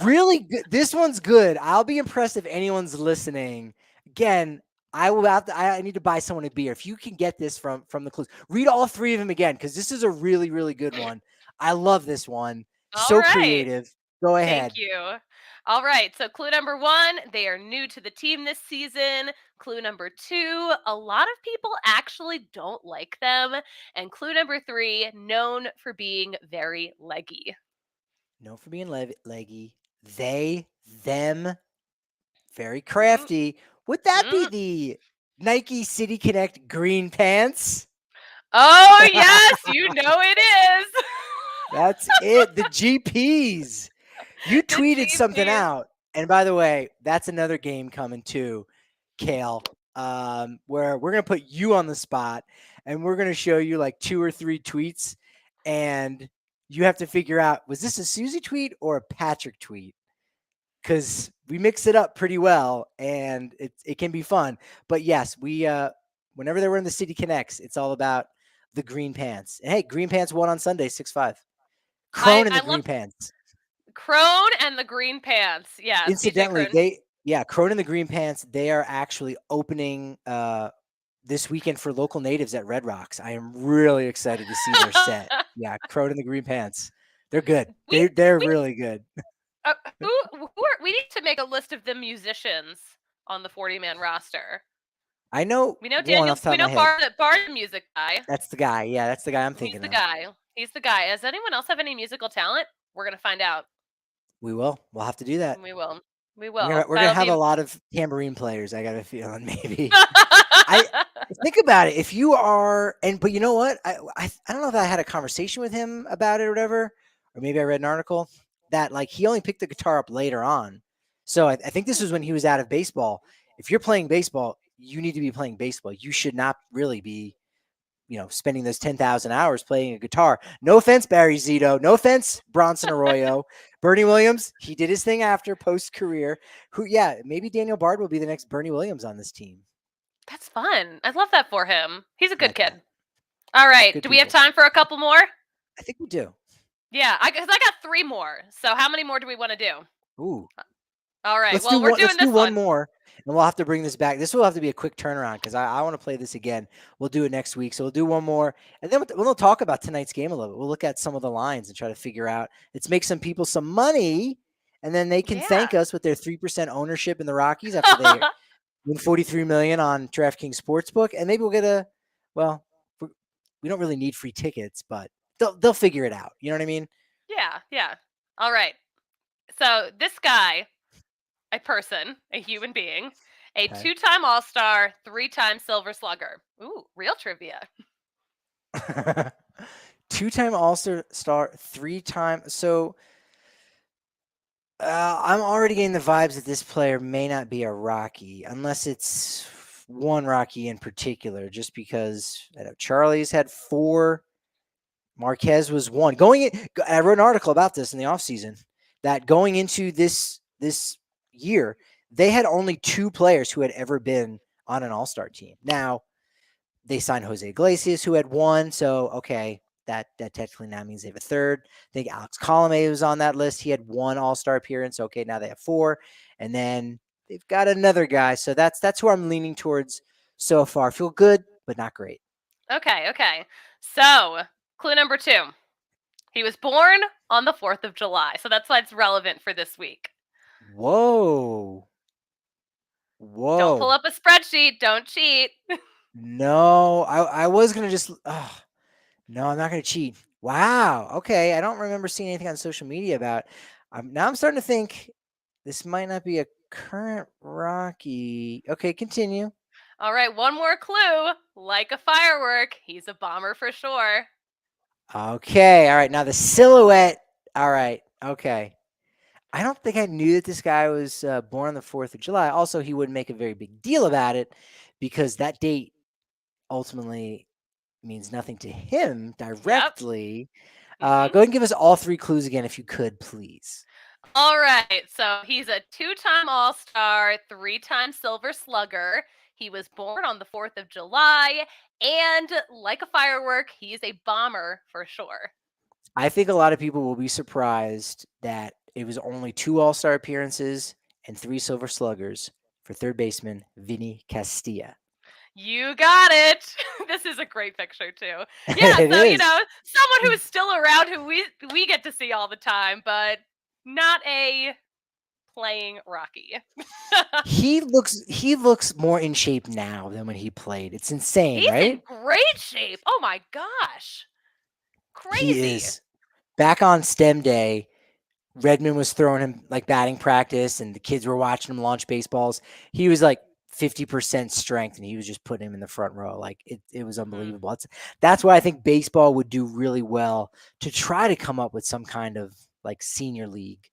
Really good. This one's good. I'll be impressed if anyone's listening. Again, I need to buy someone a beer. If you can get this from the clues, read all 3 of them again because this is a really really good one. I love this one. All So right. creative. Go Thank ahead. you. All right. So, clue number one, they are new to the team this season. Clue number two, a lot of people actually don't like them. And clue number three, known for being very leggy. Known for being leggy. They, them, very Mm, crafty. Would that be mm. the Nike City Connect green pants? Oh, yes, you know it is. That's it. The GPs. You The tweeted something GPs. out. And by the way, that's another game coming too, Kale, where we're going to put you on the spot and we're going to show you like 2 or 3 tweets. And you have to figure out, was this a Suzie tweet or a Patrick tweet? Because we mix it up pretty well and it can be fun. But yes, whenever they were in the City Connects, it's all about the Green Pants. And hey, Green Pants won on Sunday, 6-5. Crone and I the love Green Pants. Crone and the Green Pants. Yes, DJ Incidentally, Crone. Crone and the Green Pants, they are actually opening this weekend for local natives at Red Rocks. I am really excited to see their set. Yeah, Crone and the Green Pants. They're good. we They're we really good. we need to make a list of the musicians on the 40-man roster. I know We know one Daniel. off the top We of my know head. Bart, the music guy. That's the guy. Yeah, that's the guy I'm He's thinking the of. guy. He's the guy. Does anyone else have any musical talent? We're gonna find out. We will. We'll have to do that. We will. We We're will. gonna we're gonna That'll have be. a lot of tambourine players. I got a feeling maybe. I think about it. If you are, but you know what? I don't know if I had a conversation with him about it or whatever, or maybe I read an article that like he only picked the guitar up later on. So I think this was when he was out of baseball. If you're playing baseball, you need to be playing baseball. You should not really be, spending those 10,000 hours playing a guitar. No offense, Barry Zito. No offense, Bronson Arroyo. Bernie Williams, he did his thing after post-career. Maybe Daniel Bard will be the next Bernie Williams on this team. That's fun. I love that for him. He's a good Like kid. that. All right. Good Do we have people. time for a couple more? I think we do. Yeah, because I got 3 more. So how many more do we want to do? Ooh. All right. Let's Well, we're doing let's do this one more, and we'll have to bring this back. This will have to be a quick turnaround because I want to play this again. We'll do it next week. So we'll do one more, and then we'll talk about tonight's game a little bit. We'll look at some of the lines and try to figure out. Let's make some people some money, and then they can thank us with their 3% ownership in the Rockies after they win $43 million on DraftKings Sportsbook, and maybe we'll get we don't really need free tickets, but they'll figure it out. You know what I mean? Yeah. All right. So this guy, a person, a human being, a Okay. 2-time All-Star, 3-time Silver Slugger. Ooh, real trivia. 2-time All-Star, 3-time. So I'm already getting the vibes that this player may not be a Rocky, unless it's one Rocky in particular, just because I know Charlie's had 4. Marquez was 1. I wrote an article about this in the offseason, that going into this year, they had only 2 players who had ever been on an All-Star team. Now, they signed Jose Iglesias, who had 1. So, okay, that technically now means they have a 3rd. I think Alex Colomé was on that list. He had 1 All-Star appearance. Okay, now they have 4. And then they've got another guy. So that's who I'm leaning towards so far. Feel good, but not great. Okay. So, clue number 2. He was born on the 4th of July. So that's why it's relevant for this week. Whoa. Don't pull up a spreadsheet. Don't cheat. No, I was going to just no, I'm not going to cheat. Wow. Okay, I don't remember seeing anything on social media about. Now I'm starting to think this might not be a current Rocky. Okay, continue. All right, one more clue. Like a firework, he's a bomber for sure. Okay, all right. Now the silhouette. All right. Okay. I don't think I knew that this guy was born on the 4th of July. Also, he wouldn't make a very big deal about it because that date ultimately means nothing to him directly. Go ahead and give us all 3 clues again, if you could, please. All right. So he's a 2-time All-Star, 3-time Silver Slugger. He was born on the 4th of July. And like a firework, he's a bomber for sure. I think a lot of people will be surprised that it was only 2 All-Star appearances and 3 Silver Sluggers for third baseman Vinny Castilla. You got it. This is a great picture too. Yeah, so someone who is still around who we get to see all the time, but not a playing Rocky. He looks more in shape now than when he played. It's insane, He's right? in great shape. Oh my gosh. Crazy. He is. Back on STEM day, Redmond was throwing him like batting practice and the kids were watching him launch baseballs. He was like 50% strength, and he was just putting him in the front row. Like it was Mhm. unbelievable. That's why I think baseball would do really well to try to come up with some kind of like senior league.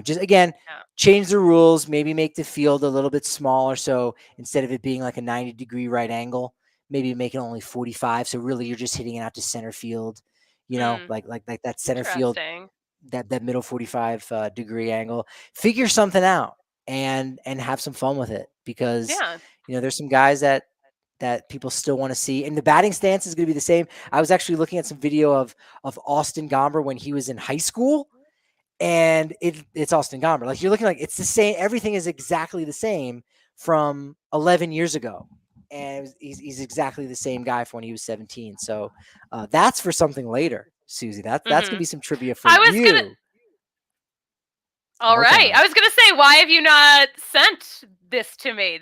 Just again, Yeah. change the rules, maybe make the field a little bit smaller. So instead of it being like a 90-degree right angle, maybe make it only 45. So really you're just hitting it out to center field, Hmm. like that center field, Interesting. that middle 45 degree angle. Figure something out and have some fun with it, because Yeah. there's some guys that people still want to see, and the batting stance is going to be the same. I was actually looking at some video of Austin Gomber when he was in high school, and it's Austin Gomber. Like, you're looking, like it's the same. Everything is exactly the same from 11 years ago, and he's exactly the same guy from when he was 17. So that's for something later, Susie. That's gonna Hmm. be some trivia for I was gonna. you. I'm All working right. on I it. was gonna say, why have you not sent this to me?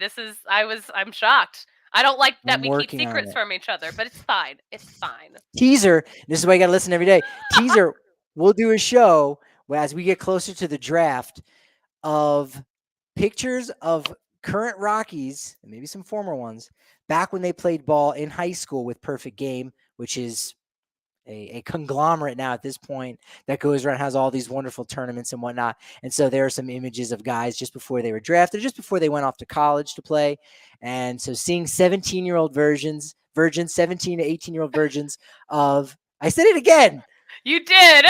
I'm shocked. I don't like that I'm we keep working on secrets it. from each other, but it's fine. It's fine. Teaser. This is why you got to listen every day. Teaser. We'll do a show where, as we get closer to the draft, of pictures of current Rockies and maybe some former ones back when they played ball in high school with Perfect Game, which is a conglomerate now at this point that goes around, has all these wonderful tournaments and whatnot. And so there are some images of guys just before they were drafted, just before they went off to college to play. And so seeing 17-year-old virgins, 17 to 18-year-old virgins of, I said it again, You did.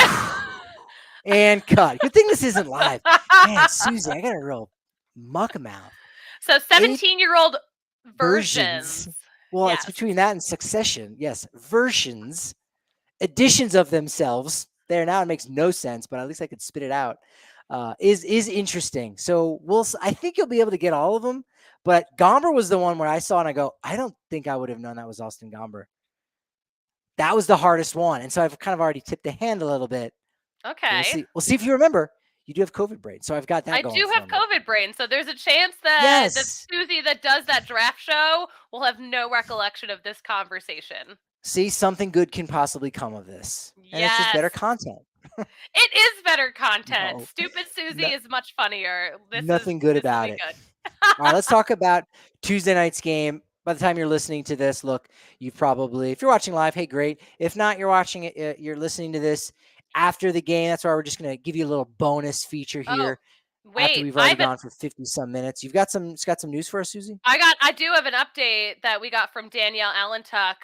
and cut. Good thing this isn't live. Man, Susie, I got a real muck mouth. So 8 17-year-old versions. versions. Well, it's Yes. between that and Succession. Yes, versions, editions of themselves. There, now it makes no sense, but at least I could spit it out. Is interesting. So I think you'll be able to get all of them. But Gomber was the one where I saw and I go, I don't think I would have known that was Austin Gomber. That was the hardest one, and so I've kind of already tipped the hand a little bit. But we'll Okay. see. We'll see if you remember. You do have COVID brain, so I've got that I going do for have me. COVID brain, so there's a chance that Yes. Susie that does that draft show will have no recollection of this conversation. See, something good can possibly come of this, and it's just Yes. better content. It is better content. No, Stupid no, Susie is much funnier. nothing good This will about be it. good. All right, let's talk about Tuesday night's game. By the time you're listening to this, look, you've probably, if you're watching live, hey, great. If not, you're watching it, you're listening to this after the game. That's why we're just going to give you a little bonus feature Oh, here after wait. we've already gone for 50 some minutes. Got some news for us, Susie? I do have an update that we got from Danielle Allentuck.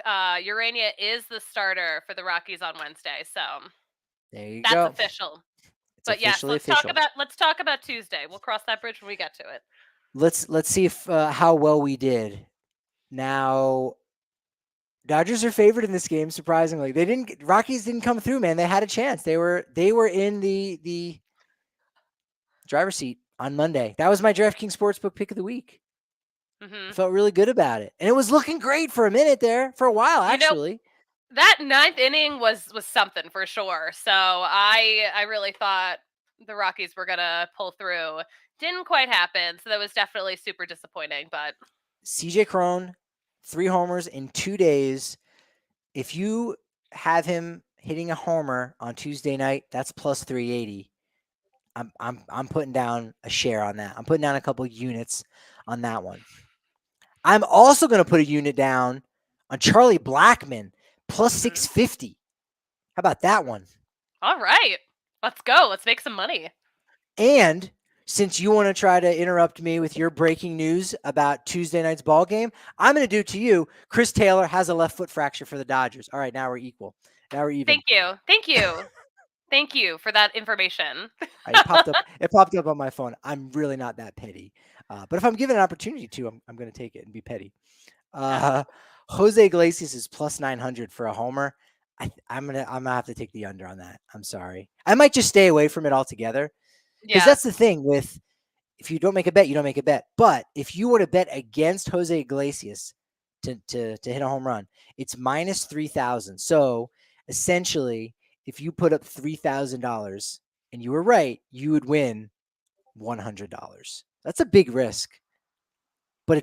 Urania is the starter for the Rockies on Wednesday, so There you that's go. official. It's But yes, officially official. let's talk about Tuesday. We'll cross that bridge when we get to it. Let's see if how well we did. Now, Dodgers are favored in this game. Surprisingly, Rockies didn't come through. Man, they had a chance. They were in the driver's seat on Monday. That was my DraftKings Sportsbook pick of the week. I Hmm. felt really good about it, and it was looking great for a minute there, for a while You know, actually. that ninth inning was something for sure. So I really thought the Rockies were gonna pull through. Didn't quite happen, so that was definitely super disappointing. But CJ Cron, 3 homers in 2 days. If you have him hitting a homer on Tuesday night, that's plus 380. I'm putting down a share on that. I'm putting down a couple units on that one. I'm also going to put a unit down on Charlie Blackmon plus mhm. 650. How about that one? All right, let's go. Let's make some money. And since you want to try to interrupt me with your breaking news about Tuesday night's ball game, I'm going to do to you. Chris Taylor has a left foot fracture for the Dodgers. All right, now we're equal. Now we're even. Thank you, thank you, thank you for that information. It popped up. It popped up on my phone. I'm really not that petty, but if I'm given an opportunity to, I'm going to take it and be petty. Yeah. Uh, Jose Iglesias is plus 900 for a homer. I'm gonna have to take the under on that. I'm sorry. I might just stay away from it altogether, because Yeah. that's the thing with, if you don't make a bet, you don't make a bet. But if you want to bet against Jose Iglesias to hit a home run, it's minus 3,000. So essentially, if you put up $3,000 and you were right, you would win $100. That's a big risk, but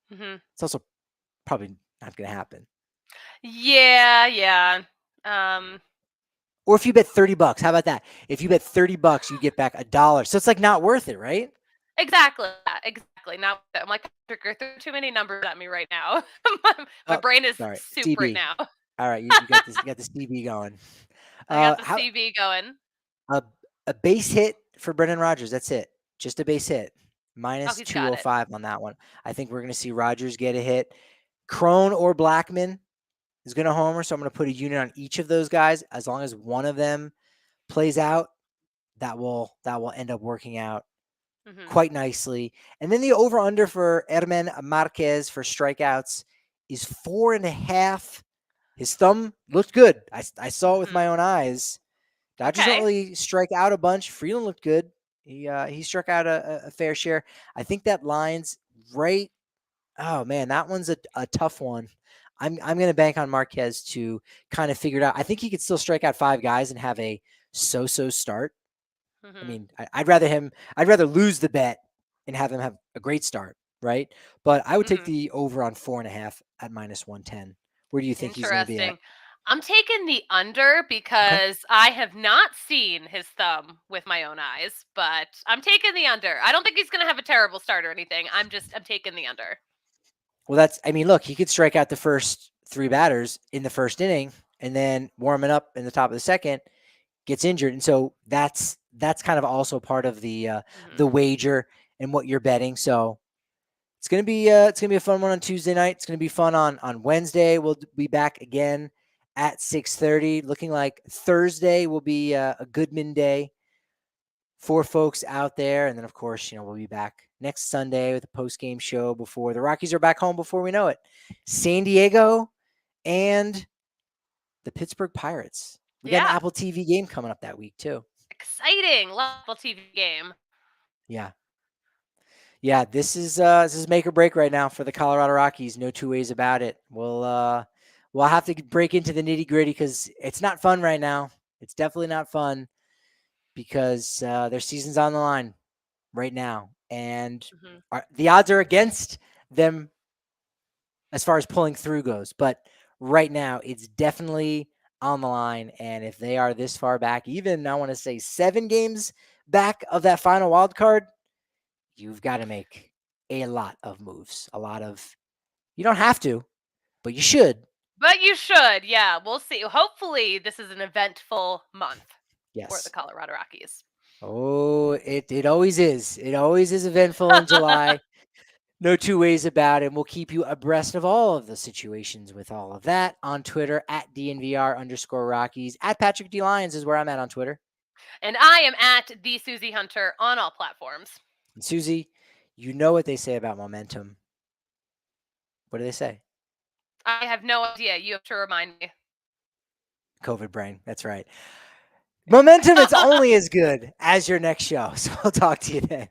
Hmm. it's also probably not going to happen. Yeah, yeah. Um, Or if you bet $30, how about that? If you bet $30, you get back $1. So it's like not worth it, right? Exactly. Yeah, exactly. Now I'm like, Patrick, you're throwing too many numbers at me right now. My Oh, brain is all right, soup right CB. now. All right, you got this. You got the CB going. I got the How CV going. a a base hit for Brendan Rodgers. That's it. Just a base hit. Oh, Minus he's got it. 205 on that one. I think we're going to see Rodgers get a hit. Crone or Blackman is going to homer, so I'm going to put a unit on each of those guys. As long as one of them plays out, that will end up working out Hmm. quite nicely. And then the over under for Germán Márquez for strikeouts is 4.5. His thumb looked good. I saw it with my Hmm. own eyes. Dodgers don't Okay. really strike out a bunch. Freeland looked good. He struck out a fair share. I think that line's right. Oh man, that one's a tough one. I'm gonna bank on Marquez to kind of figure it out. I think he could still strike out five guys and have a so-so start. I Hmm. mean, I'd rather lose the bet and have him have a great start, right? But I would take Hmm. the over on 4.5 at -110. Where do you think he's going to be at? Interesting. I'm taking the under Okay. because I have not seen his thumb with my own eyes, but I'm taking the under. I don't think he's going to have a terrible start or anything. I'm taking the under. Well, I mean, look, he could strike out the first three batters in the first inning and then warming up in the top of the second gets injured. And so that's kind of also part of the Hmm. wager and what you're betting. So it's gonna be a fun one on Tuesday night. It's gonna be fun on Wednesday. We'll be back again at 6:30. Looking like Thursday will be a Goodman day for folks out there, and then of course we'll be back next Sunday with a post game show before the Rockies are back home. Before we know it, San Diego and the Pittsburgh Pirates. We got an Yeah. Apple TV game coming up that week too. Exciting. Level TV game. Yeah, yeah. This is make or break right now for the Colorado Rockies. No two ways about it. We'll have to break into the nitty gritty because it's not fun right now. It's definitely not fun because their season's on the line right now, and Hmm. the odds are against them as far as pulling through goes. But right now, it's definitely on the line, and if they are this far back, even I want to say 7 games back of that final wild card, you've got to make a lot of moves. A lot of you don't have to, but you should. But you should. Yeah. We'll see. Hopefully, this is an eventful month for the Yes. Colorado Rockies. Oh, it always is. It always is eventful in July. No two ways about it. And we'll keep you abreast of all of the situations with all of that on Twitter at DNVR_Rockies. At Patrick D. Lyons is where I'm at on Twitter. And I am at the Suzie Hunter on all platforms. And Susie, you know what they say about momentum. What do they say? I have no idea. You have to remind me. COVID brain. That's right. Momentum, it's only as good as your next show. So I'll talk to you then.